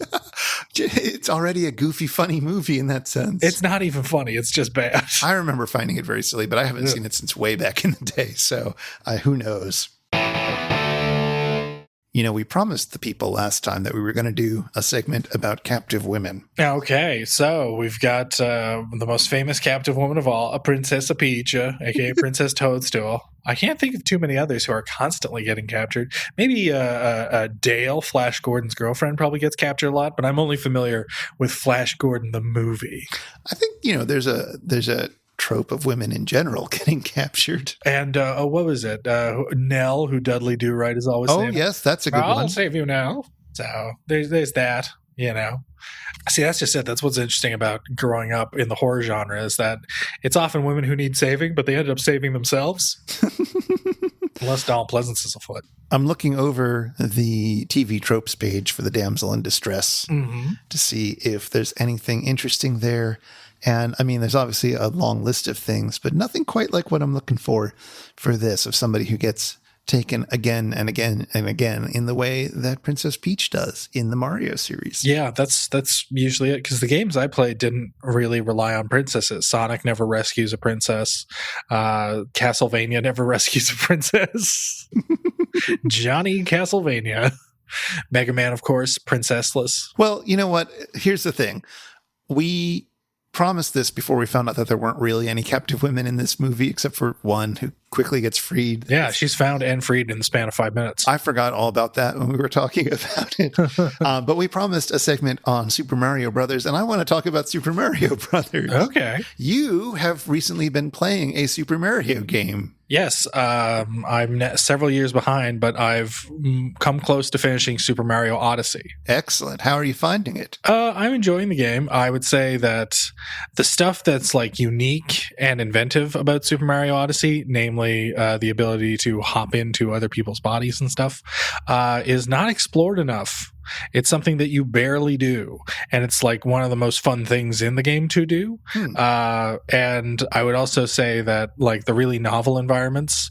It's already a goofy, funny movie in that sense. It's not even funny. It's just bad. I remember finding it very silly, but I haven't seen it since way back in the day. So who knows? We promised the people last time that we were going to do a segment about captive women. Okay, so we've got the most famous captive woman of all, a Princess Peacha, aka Princess Toadstool. I can't think of too many others who are constantly getting captured. Maybe Dale, Flash Gordon's girlfriend, probably gets captured a lot, but I'm only familiar with Flash Gordon the movie. I think there's a trope of women in general getting captured. And what was it? Nell, who Dudley Do Right is always saying. Oh, yes, that's a good one. I'll save you now. So there's that, See, that's just it. That's what's interesting about growing up in the horror genre is that it's often women who need saving, but they ended up saving themselves. Unless Donald Pleasance is afoot. I'm looking over the TV tropes page for the damsel in distress to see if there's anything interesting there. And I mean, there's obviously a long list of things, but nothing quite like what I'm looking for this, of somebody who gets taken again and again and again in the way that Princess Peach does in the Mario series. Yeah, that's usually it, because the games I played didn't really rely on princesses. Sonic never rescues a princess. Castlevania never rescues a princess. Johnny Castlevania. Mega Man, of course, princessless. Well, you know what? Here's the thing. We promised this before we found out that there weren't really any captive women in this movie, except for one who quickly gets freed. Yeah, she's found and freed in the span of 5 minutes. I forgot all about that when we were talking about it. But we promised a segment on Super Mario Brothers, and I want to talk about Super Mario Brothers. Okay. You have recently been playing a Super Mario game. Yes, I'm several years behind, but I've come close to finishing Super Mario Odyssey. Excellent. How are you finding it? I'm enjoying the game. I would say that the stuff that's like unique and inventive about Super Mario Odyssey, namely the ability to hop into other people's bodies and stuff, is not explored enough. It's something that you barely do, and it's like one of the most fun things in the game to do. And I would also say that like the really novel environments,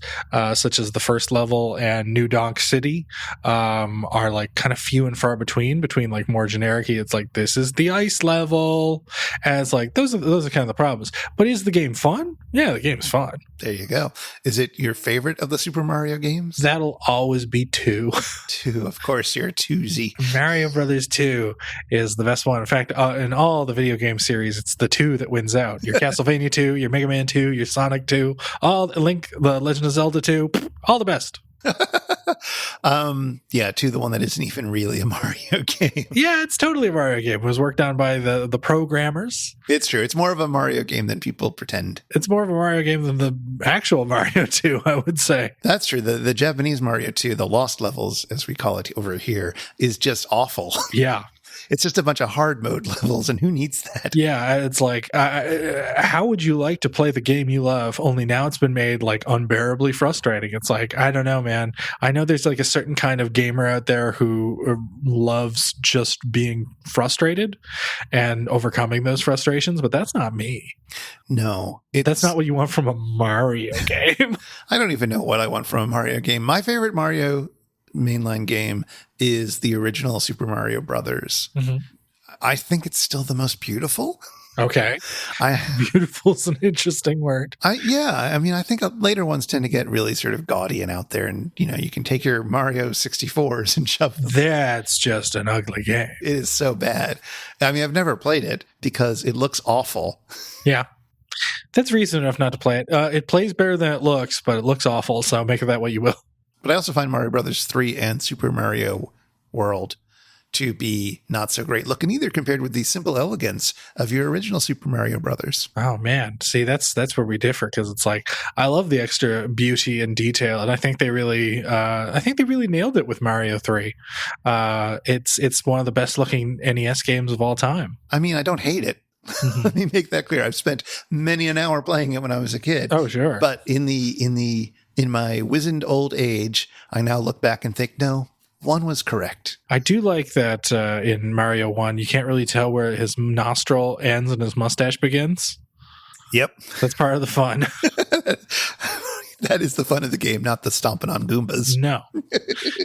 such as the first level and New Donk City, are like kind of few and far between like more generic. It's like, this is the ice level, and it's like those are kind of the problems. But is the game fun? Yeah, the game's fun. There you go. Is it your favorite of the Super Mario games? That'll always be 2. 2, of course. You're a 2Z. Mario Brothers 2 is the best one. In fact, in all the video game series, it's the 2 that wins out. Your Castlevania 2, your Mega Man 2, your Sonic 2, all Link, the Legend of Zelda 2, all the best. Yeah, 2, the one that isn't even really a Mario game. Yeah, it's totally a Mario game. It was worked on by the programmers. It's true. It's more of a Mario game than people pretend. It's more of a Mario game than the actual Mario 2, I would say. That's true. The Japanese Mario 2, the Lost Levels, as we call it over here, is just awful. Yeah. It's just a bunch of hard mode levels, and who needs that? Yeah, it's like, how would you like to play the game you love, only now it's been made like unbearably frustrating? It's like, I don't know, man. I know there's like a certain kind of gamer out there who loves just being frustrated and overcoming those frustrations, but that's not me. No. That's not what you want from a Mario game. I don't even know what I want from a Mario game. My favorite Mario mainline game is the original Super Mario Brothers. I think it's still the most beautiful. Okay. Beautiful is an interesting word. I mean, I think later ones tend to get really sort of gaudy and out there, and you know, you can take your Mario 64s and shove them. That's just an ugly game. It is so bad. I mean, I've never played it because it looks awful. Yeah. That's reason enough not to play it. It plays better than it looks, but it looks awful, so make of that what you will. But I also find Mario Brothers 3 and Super Mario World to be not so great looking either, compared with the simple elegance of your original Super Mario Brothers. Oh man, see, that's where we differ, because it's like, I love the extra beauty and detail, and I think they really nailed it with Mario 3. It's one of the best looking NES games of all time. I mean, I don't hate it. Let me make that clear. I've spent many an hour playing it when I was a kid. Oh sure. But in my wizened old age, I now look back and think, no, 1 was correct. I do like that in Mario 1, you can't really tell where his nostril ends and his mustache begins. Yep. That's part of the fun. That is the fun of the game, not the stomping on Goombas. No,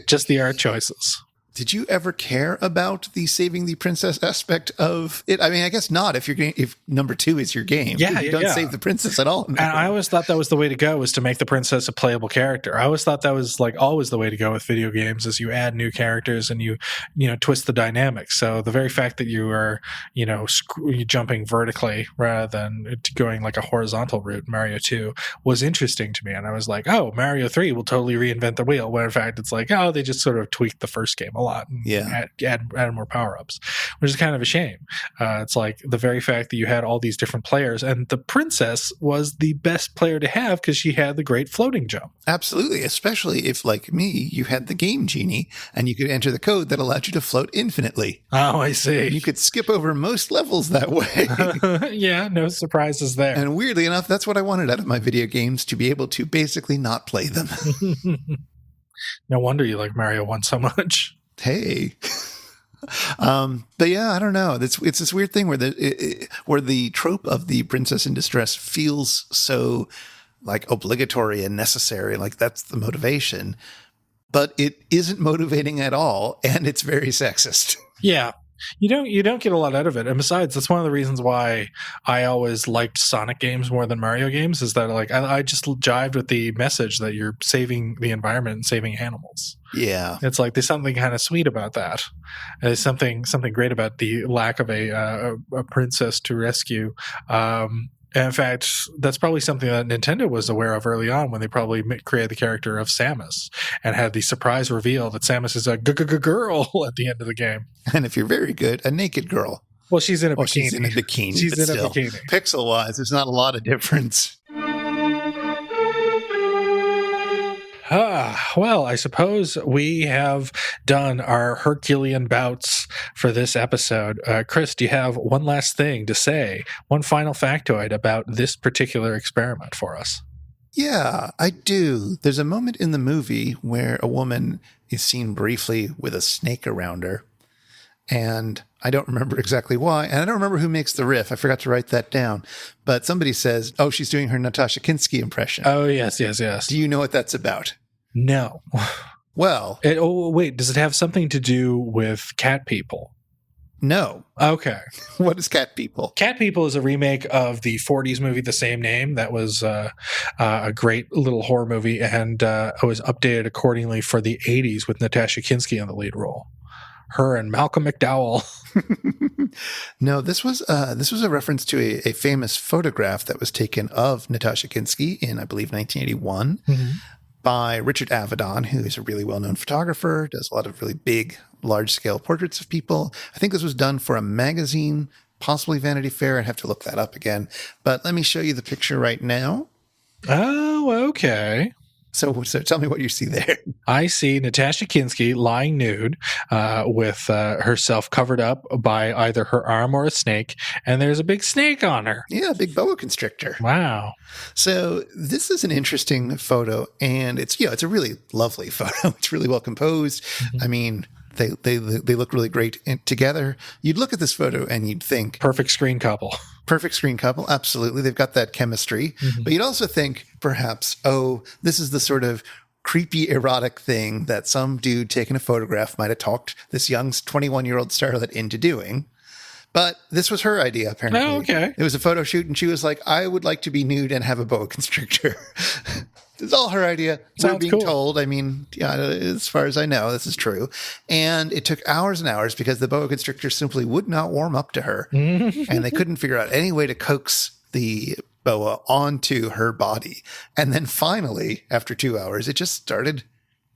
just the art choices. Did you ever care about the saving the princess aspect of it? I mean, I guess not if number 2 is your game. Yeah, you don't save the princess at all. And I always thought that was the way to go, was to make the princess a playable character. I always thought that was like always the way to go with video games, is you add new characters and you twist the dynamics. So the very fact that you are, jumping vertically rather than going like a horizontal route in Mario 2 was interesting to me. And I was like, oh, Mario 3 will totally reinvent the wheel. When in fact it's like, oh, they just sort of tweaked the first game a lot. And Yeah. add more power-ups, which is kind of a shame. It's like the very fact that you had all these different players, and the princess was the best player to have because she had the great floating jump. Absolutely, especially if, like me, you had the game genie and you could enter the code that allowed you to float infinitely. Oh, I see. You could skip over most levels that way. Yeah, no surprises there. And weirdly enough, that's what I wanted out of my video games, to be able to basically not play them. No wonder you like Mario 1 so much. Hey. But yeah, I don't know. It's this weird thing where the trope of the princess in distress feels so like obligatory and necessary, like that's the motivation, but it isn't motivating at all, and it's very sexist. Yeah. You don't get a lot out of it. And besides, that's one of the reasons why I always liked Sonic games more than Mario games, is that like I just jived with the message that you're saving the environment and saving animals. Yeah. It's like there's something kind of sweet about that. There's something great about the lack of a princess to rescue. And in fact, that's probably something that Nintendo was aware of early on when they probably created the character of Samus and had the surprise reveal that Samus is a girl at the end of the game. And if you're very good, a naked girl. Well, she's in a bikini. She's in a bikini. She's in a still, bikini. Pixel-wise, there's not a lot of difference. Well, I suppose we have done our Herculean bouts for this episode. Chris, do you have one last thing to say, one final factoid about this particular experiment for us? Yeah, I do. There's a moment in the movie where a woman is seen briefly with a snake around her, and I don't remember exactly why, and I don't remember who makes the riff. I forgot to write that down. But somebody says, oh, she's doing her Nastassja Kinski impression. Oh, yes. Do you know what that's about? No. Well. Wait, does it have something to do with cat people? No. Okay. What is Cat People? Cat People is a remake of the 40s movie, the same name. That was a great little horror movie, and it was updated accordingly for the 80s with Nastassja Kinski in the lead role. Her and Malcolm McDowell. No, this was a reference to a famous photograph that was taken of Nastassja Kinski in, I believe, 1981 by Richard Avedon, who is a really well-known photographer, does a lot of really big, large-scale portraits of people. I think this was done for a magazine, possibly Vanity Fair. I'd have to look that up again. But let me show you the picture right now. Oh, okay. So tell me what you see there. I see Nastassja Kinski lying nude with herself covered up by either her arm or a snake, and there's a big snake on her. Yeah, a big boa constrictor. Wow. So this is an interesting photo, and it's a really lovely photo. It's really well composed. I mean, they look really great together. You'd look at this photo and you'd think perfect screen couple. Perfect screen couple. Absolutely. They've got that chemistry. But you'd also think perhaps, oh, this is the sort of creepy erotic thing that some dude taking a photograph might have talked this young 21-year-old starlet into doing. But this was her idea, apparently. Oh, okay. It was a photo shoot, and she was like, I would like to be nude and have a boa constrictor. It's all her idea. Sounds We're being cool. told. I mean, yeah, as far as I know, this is true. And it took hours and hours because the boa constrictor simply would not warm up to her. And they couldn't figure out any way to coax the boa onto her body. And then finally, after 2 hours, it just started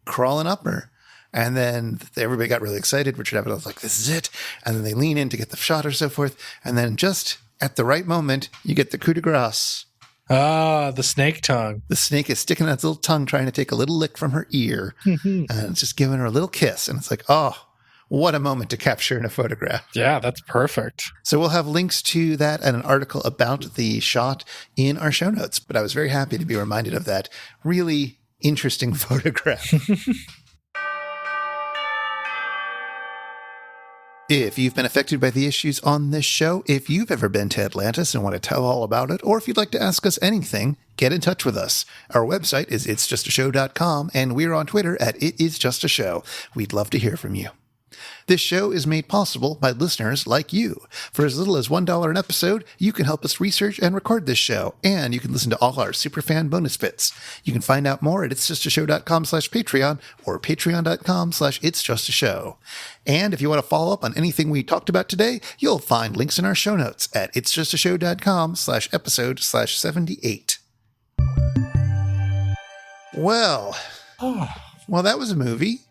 crawling up her. And then everybody got really excited. Richard Avedon was like, this is it. And then they lean in to get the shot or so forth. And then just at the right moment, you get the coup de grace. Ah, the snake tongue. The snake is sticking out its little tongue, trying to take a little lick from her ear. And it's just giving her a little kiss. And it's like, oh, what a moment to capture in a photograph. Yeah, that's perfect. So we'll have links to that and an article about the shot in our show notes. But I was very happy to be reminded of that really interesting photograph. If you've been affected by the issues on this show, if you've ever been to Atlantis and want to tell all about it, or if you'd like to ask us anything, get in touch with us. Our website is itsjustashow.com, and we're on Twitter at @itisjustashow. We'd love to hear from you. This show is made possible by listeners like you. For as little as $1 an episode, you can help us research and record this show, and you can listen to all our superfan bonus bits. You can find out more at itsjustashow.com/Patreon or patreon.com/itsjustashow. And if you want to follow up on anything we talked about today, you'll find links in our show notes at itsjustashow.com/episode/78. Well, that was a movie.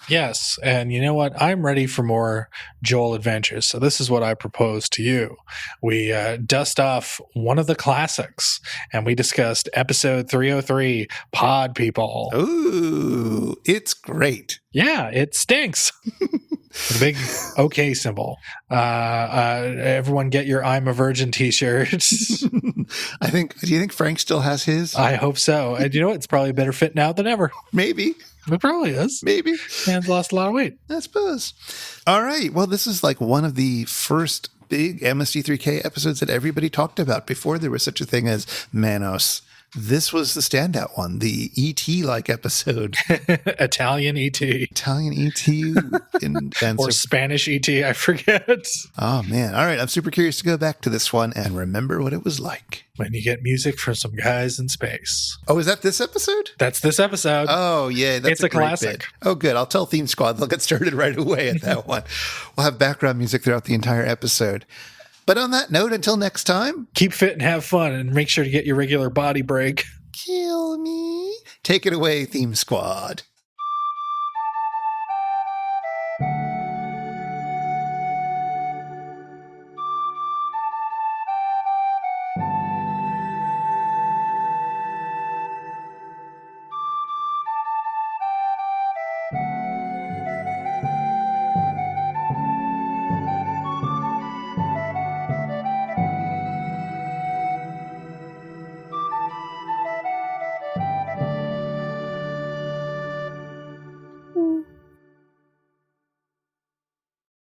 Yes, and you know what? I'm ready for more Joel adventures. So this is what I propose to you. We dust off one of the classics, and we discussed episode 303, Pod People. Ooh, it's great. Yeah, it stinks. The big OK symbol. Everyone get your I'm a Virgin t-shirts. Do you think Frank still has his? I hope so. And you know what? It's probably a better fit now than ever. Maybe. It probably is. Maybe. Man's lost a lot of weight. I suppose. All right. Well, this is like one of the first big MST3K episodes that everybody talked about before there was such a thing as Manos. This was the standout one, the ET-like episode. Italian ET. Italian ET. Or Spanish ET, I forget. Oh, man. All right. I'm super curious to go back to this one and remember what it was like. When you get music from some guys in space. Oh, is that this episode? That's this episode. Oh, yeah. That's it's a great classic. bit. Oh, good. I'll tell Theme Squad. They'll get started right away at that one. We'll have background music throughout the entire episode. But on that note, until next time, keep fit and have fun and make sure to get your regular body break. Kill me. Take it away, Theme Squad.